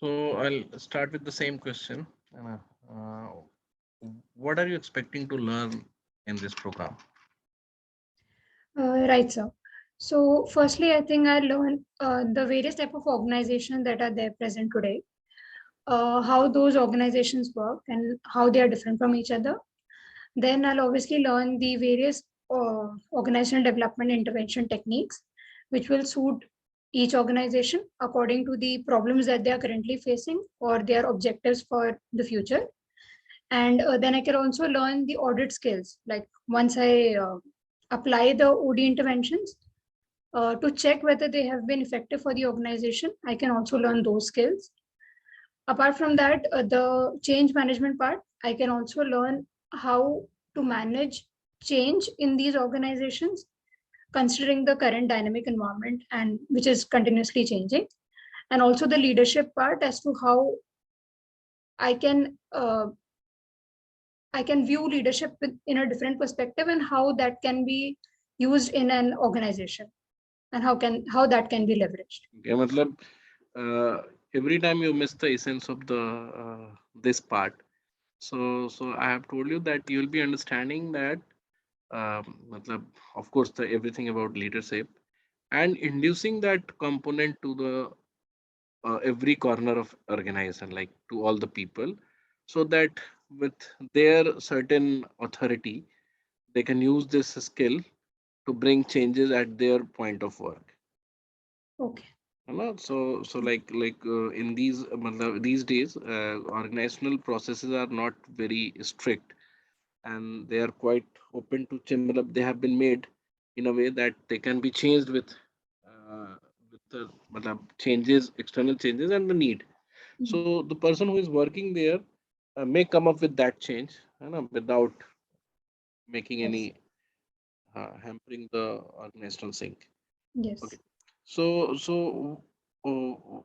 So I'll start with the same question. Uh, what are you expecting to learn in this program? Right, sir. So, firstly, I think I learned the various type of organizations that are there present today, how those organizations work and how they are different from each other. Then I'll obviously learn the various organizational development intervention techniques, which will suit each organization according to the problems that they are currently facing or their objectives for the future. And then I can also learn the audit skills. Like once I apply the OD interventions, to check whether they have been effective for the organization, I can also learn those skills. Apart from that, the change management part, I can also learn how to manage change in these organizations, considering the current dynamic environment and which is continuously changing. And also the leadership part as to how I can I can view leadership in a different perspective and how that can be used in an organization and how that can be leveraged. Okay, matlab, uh, every time you miss the essence of the this part. So I have told you that you'll be understanding that, matlab, of course, the everything about leadership and inducing that component to the every corner of organization, like to all the people, so that with their certain authority, they can use this skill to bring changes at their point of work. Okay. You know, so like in these these days, organizational processes are not very strict, and they are quite open to change. They have been made in a way that they can be changed uh, with the changes, external changes, and the need. Mhm. So the person who is working there may come up with that change, you know, without making Yes. any hampering the organizational sync. Okay. Yes. So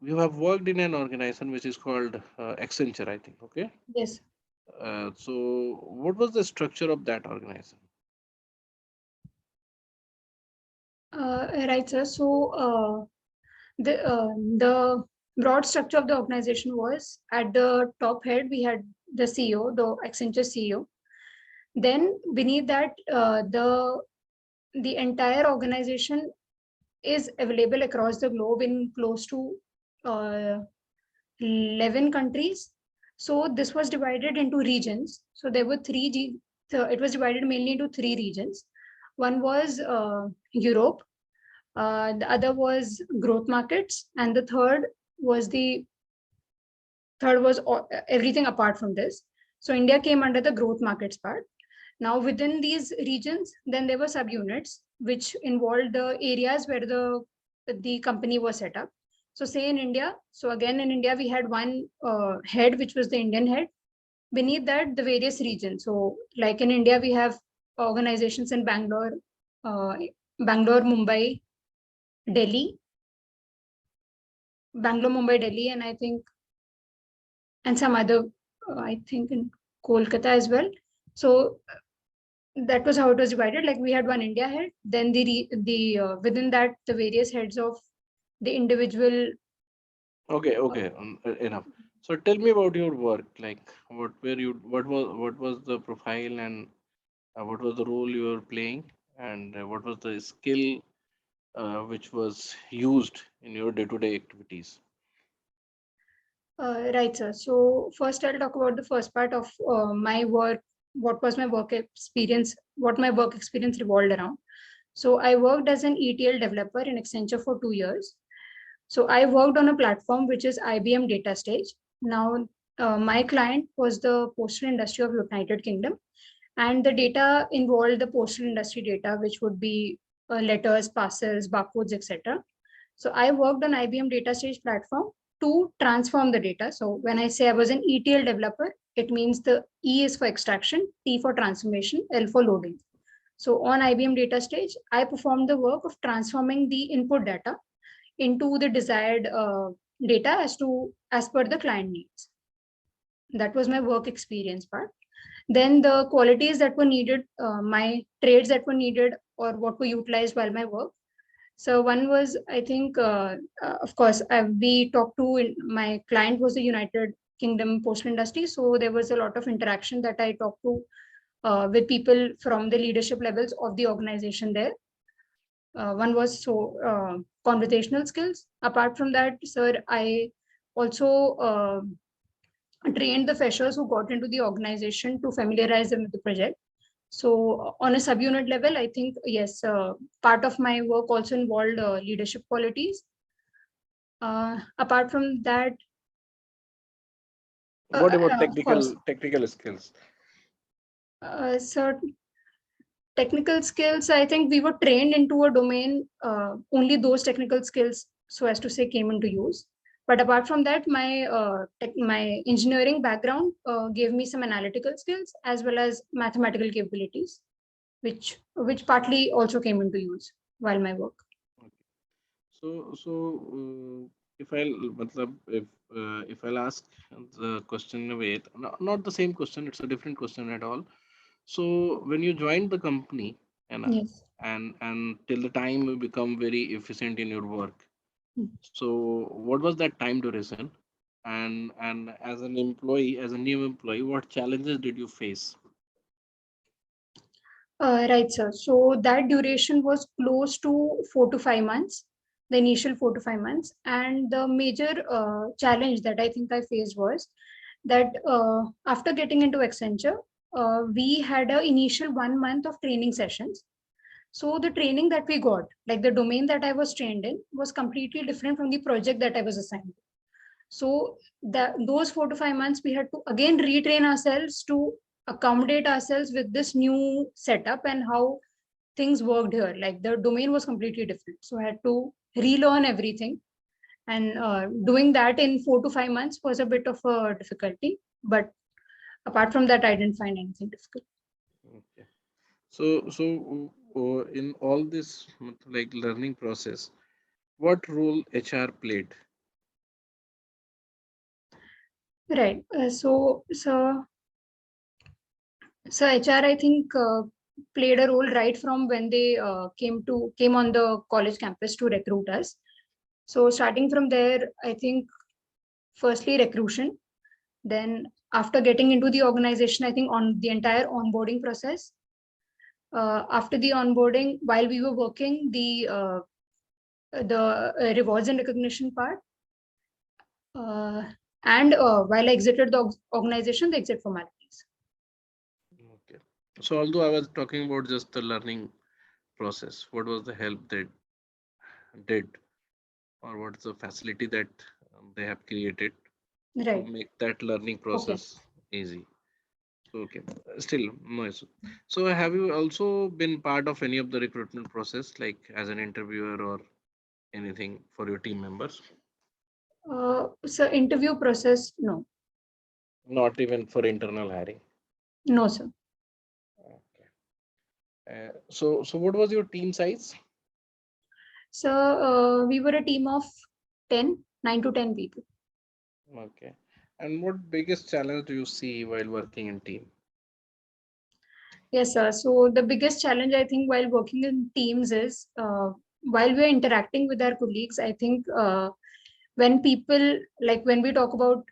you have worked in an organization which is called Accenture, I think. Okay. Yes. So what was the structure of that organization? Right, sir. So the broad structure of the organization was at the top head we had the CEO, the Accenture CEO. Then beneath that, the entire organization is available across the globe in close to uh, 11 countries. So this was divided into regions. So there were so it was divided mainly into three regions. One was Europe, the other was growth markets, and the third was everything apart from this. So India came under the growth markets part. Now within these regions, then there were subunits which involved the areas where the company was set up. So say in India, so again in India we had one head which was the Indian head. Beneath that, the various regions. So like in India we have organizations in uh, Bangalore, Mumbai, Delhi, Delhi, and I think and some other, I think in Kolkata as well. So that was how it was divided. Like we had one India head, then within that the various heads of the individual. Okay, Uh, okay, enough. So tell me about your work. Like, what was the profile, and what was the role you were playing, and what was the skill which was used in your day-to-day activities? right, sir. So first I'll talk about the first part of my work. What was my work experience? What my work experience revolved around. So I worked as an ETL developer in Accenture for 2 years. So I worked on a platform which is IBM Data Stage. Now, my client was the postal industry of United Kingdom, and the data involved the postal industry data, which would be letters, parcels, barcodes, etc. So I worked on IBM Data Stage platform to transform the data. So when I say I was an ETL developer, it means the E is for extraction, T for transformation, L for loading. So on IBM Data Stage, I performed the work of transforming the input data into the desired data as per the client needs. That was my work experience part. Then the qualities that were needed, my trades that were needed or what were utilized while my work. So one was, I think, of course, we talked to, my client was the United Kingdom postal industry. So there was a lot of interaction that I talked to with people from the leadership levels of the organization there. One was conversational skills. Apart from that, sir, I also trained the freshers who got into the organization to familiarize them with the project. So on a subunit level, I think, yes, part of my work also involved leadership qualities. Apart from that, What about of course, technical skills? so technical skills, I think we were trained into a domain, only those technical skills, so as to say, came into use. But apart from that, my engineering background gave me some analytical skills as well as mathematical capabilities, which partly also came into use while my work. Okay. If if I'll ask the question in a way, not the same question, it's a different question at all. So when you joined the company Yes. and till the time you become very efficient in your work, Mm. so what was that time duration? And as an employee, as a new employee, what challenges did you face? Right, sir. So that duration was close to 4 to 5 months, the initial 4 to 5 months. And the major challenge that I think I faced was that after getting into Accenture, we had an initial 1 month of training sessions. So the training that we got, like the domain that I was trained in, was completely different from the project that I was assigned. So those 4 to 5 months, we had to again retrain ourselves to accommodate ourselves with this new setup and how things worked here. Like the domain was completely different. So I had to relearn everything. And doing that in 4 to 5 months was a bit of a difficulty. But apart from that, I didn't find anything difficult. Okay. In all this like learning process, what role HR played? Right. So HR, I think, played a role right from when they came on the college campus to recruit us. So starting from there, I think firstly recruitment, then after getting into the organization, I think on the entire onboarding process. After the onboarding, while we were working, the rewards and recognition part, uh, and while I exited the organization, the exit formalities. Okay. So although I was talking about just the learning process, what was the help they did, or what's the facility that they have created to Right. make that learning Okay. process easy? So, okay, still no issue. So have you also been part of any of the recruitment process, like as an interviewer or anything for your team members? So interview process, no, Not even for internal hiring. no, sir. Okay. So what was your team size? So we were a team of 10, 9 to 10 people. Okay. And what biggest challenge do you see while working in team? Yes, sir. So the biggest challenge I think while working in teams is while we're interacting with our colleagues, I think when people, like when we talk about,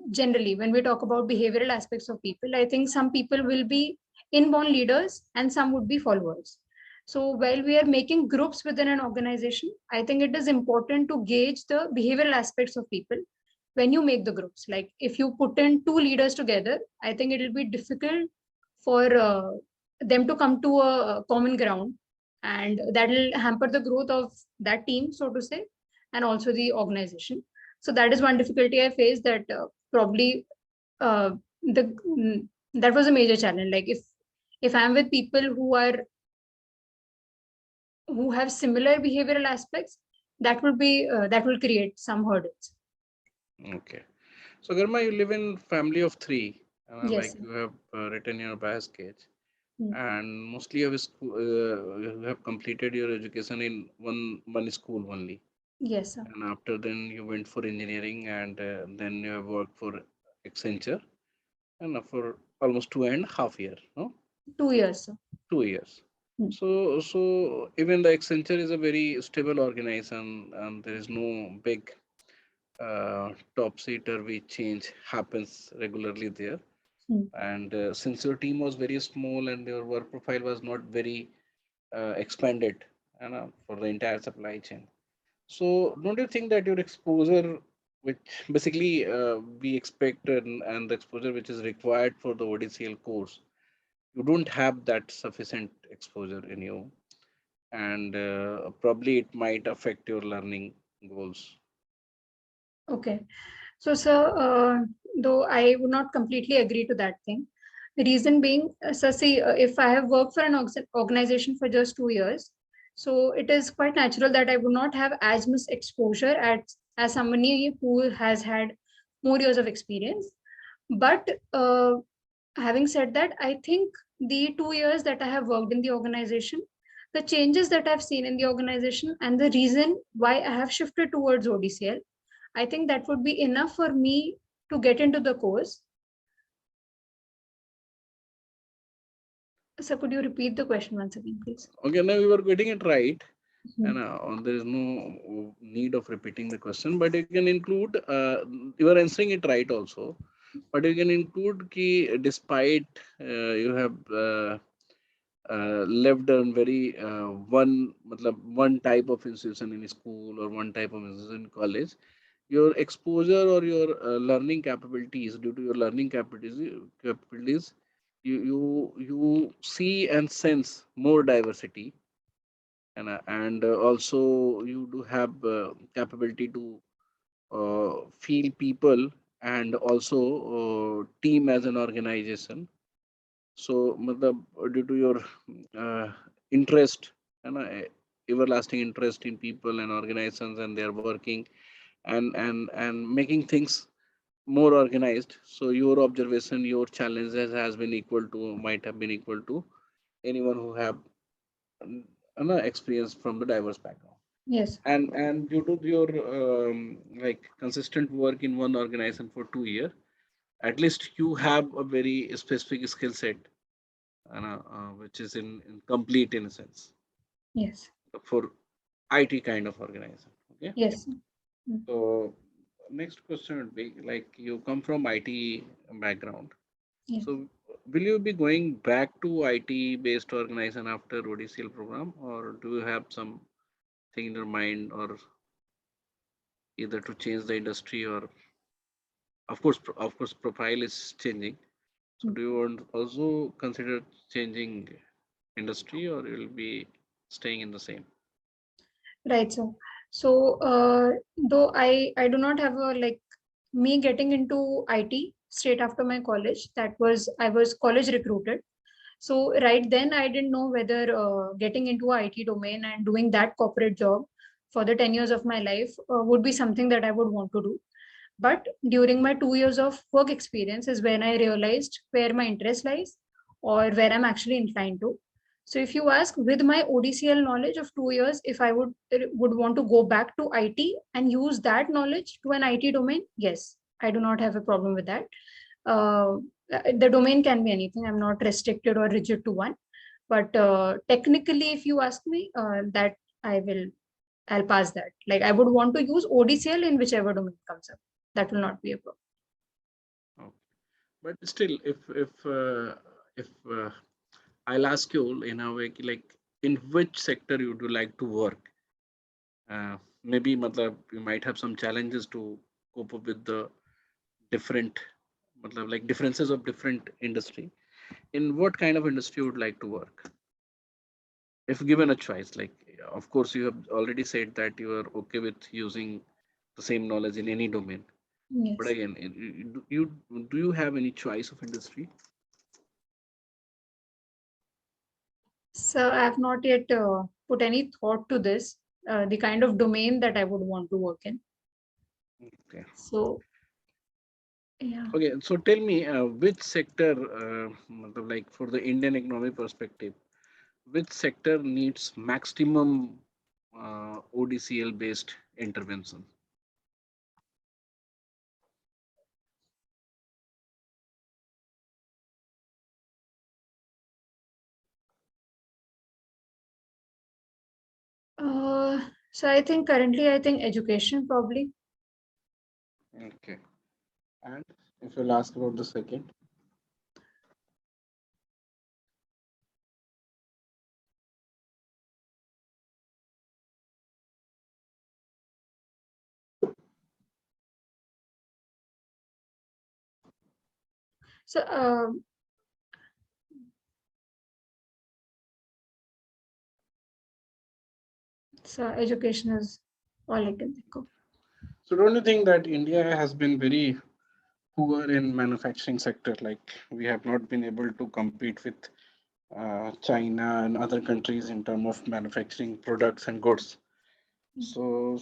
generally when we talk about behavioral aspects of people, I think some people will be inborn leaders and some would be followers. So while we are making groups within an organization, I think it is important to gauge the behavioral aspects of people when you make the groups. Like if you put in two leaders together, I think it will be difficult for them to come to a common ground, and that will hamper the growth of that team, so to say, and also the organization. So that is one difficulty I faced, that probably uh, the that was a major challenge. Like if I'm with people who have similar behavioral aspects, that will create some hurdles. Okay. So Garma, you live in family of three, Yes, like sir. you have written your bias sketch, Mm. and mostly you have completed your education in one school only, Yes, sir. and after then you went for engineering, and then you have worked for Accenture, and for almost 2.5 years, no, 2 years, sir. 2 years. Hmm. So even the Accenture is a very stable organization, and there is no big top seater which change happens regularly there. Hmm. And since your team was very small and your work profile was not very expanded, for the entire supply chain, so don't you think that your exposure, which basically we expect, and the exposure which is required for the ODCL course, you don't have that sufficient exposure in you, and probably it might affect your learning goals. Okay. So, sir, though I would not completely agree to that thing. The reason being, sir, see, if I have worked for an organization for just 2 years, so it is quite natural that I would not have as much exposure as somebody who has had more years of experience. But having said that, I think the 2 years that I have worked in the organization, the changes that I've seen in the organization, and the reason why I have shifted towards ODCL, I think that would be enough for me to get into the course. So could you repeat the question once again, please? Okay, now you are getting it right, and Mhm. there is no need of repeating the question, but you can include, you are answering it right also, but you can include ki despite you have left on very one type of institution in school or one type of institution in college, your exposure or your learning capabilities, due to your learning capabilities, you see and sense more diversity, and also you do have capability to feel people, and also team as an organization. So matlab, due to your uh, interest, everlasting interest in people and organizations, and they are working and making things more organized, so your observation, your challenges has been equal to, might have been equal to anyone who have experience from the diverse background. Yes. And due to your like consistent work in one organization for 2 years, at least you have a very specific skill set, which is in complete in a sense Yes. for IT kind of organization. Okay. Yes. Mm. So next question would be, like, you come from IT background. Yes. So will you be going back to IT based organization after ODCL program, or do you have something in your mind, or either to change the industry, or of course profile is changing. So Mm. do you want also consider changing industry, or you'll be staying in the same? Right. So though I do not have a like me getting into IT straight after my college. That was I was college recruited. So right then I didn't know whether getting into a IT domain and doing that corporate job for the 10 years of my life would be something that I would want to do. But during my 2 years of work experience is when I realized where my interest lies or where I'm actually inclined to. So if you ask with my ODCL knowledge of 2 years, if I would want to go back to IT and use that knowledge to an IT domain, yes, I do not have a problem with that. Uh, the domain can be anything. I'm not restricted or rigid to one. But technically, if you ask me, that I will I'll pass that. Like I would want to use ODCL in whichever domain comes up. That will not be a problem. Okay. But still, if I'll ask you in a way, like, in which sector you would like to work? Maybe matlab, you might have some challenges to cope up with the different like differences of different industry. In what kind of industry you would like to work, if given a choice? Like, of course you have already said that you are okay with using the same knowledge in any domain, but Yes. again, do you have any choice of industry? So I have not yet put any thought to this, the kind of domain that I would want to work in. Okay. So yeah. Okay, so tell me, which sector, like for the Indian economy perspective, which sector needs maximum ODCL based intervention? So I think currently, I think education probably. Okay. And if you'll ask about the second. So so education is all I can think of. So don't you think that India has been very poor in manufacturing sector? Like we have not been able to compete with China and other countries in terms of manufacturing products and goods. So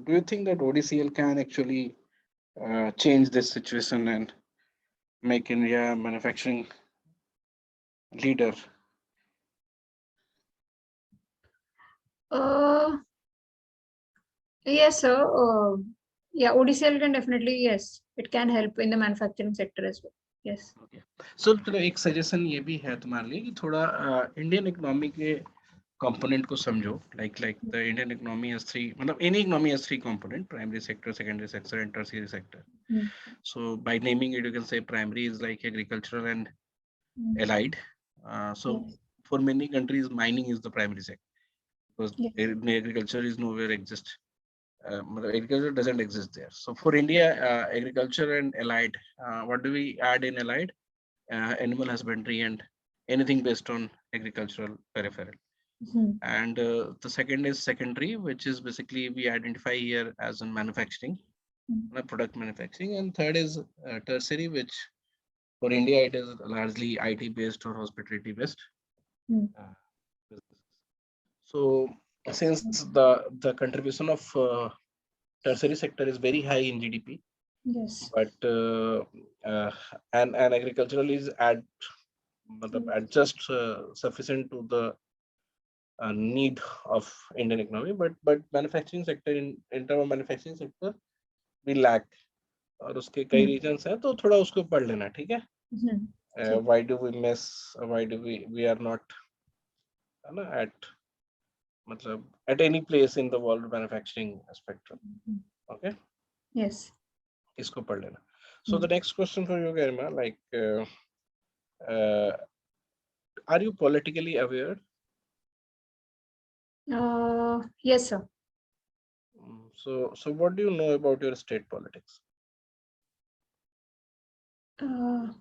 do you think that ODCL can actually change this situation and make India a manufacturing leader? Uh, yes, sir. Yeah, ODCL can definitely, yes, it can help in the manufacturing sector as well. Yes. Okay. So चलो एक suggestion ये भी है तुम्हारे लिए कि थोड़ा Indian economy के component को समझो like the Indian economy has three मतलब any economy has three component primary sector secondary sector and tertiary sector. Mm. So by naming it you can say primary is like agricultural and Mm. allied. So Yes. for many countries mining is the primary sector because Yes. agriculture is nowhere exist. Agriculture doesn't exist there. So for India, agriculture and allied, what do we add in allied? Animal husbandry and anything based on agricultural peripheral. Mhm. And the second is secondary, which is basically we identify here as in manufacturing, Mm. product manufacturing. And third is tertiary, which for India it is largely IT based or hospitality based. Mm. Businesses. So since the contribution of tertiary sector is very high in GDP, Yes. but uh, and agricultural is at just sufficient to the need of Indian economy, but manufacturing sector in term of manufacturing sector we lack और उसके कई Mm. Reasons हैं तो थोड़ा उसको पढ़ लेना ठीक है Mhm. ठीक. why do we miss why do we are not है ना at मतलब at any place in the world manufacturing spectrum Mhm. okay Yes. इसको पढ़ लेना so Mm. the next question for you Garima like uh, are you politically aware Yes, sir. So what do you know about your state politics Uh,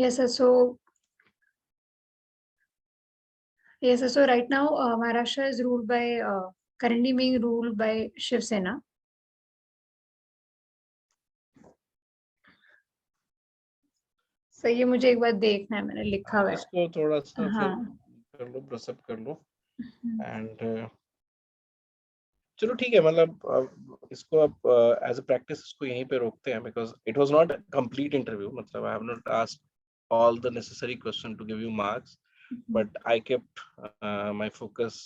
yes, sir. So yes, sir. So right now, Maharashtra is ruled by currently being ruled by Shiv Sena. So ये मुझे एक बार देखना है मैंने लिखा हुआ है. इसको थोड़ा सा फिर हाँ. कर लो ब्रशअप कर लो Mhm. एंड चलो ठीक है मतलब इसको अब एज अ प्रैक्टिस इसको यहीं पे रोकते हैं because it was not complete interview मतलब I have not asked all the necessary question to give you marks but I kept my focus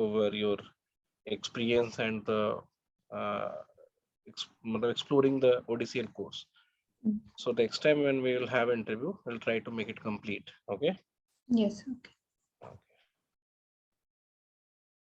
over your experience and the uh, exploring the ODCL course Mhm. so next time when we will have interview we'll try to make it complete okay Yes. Okay. okay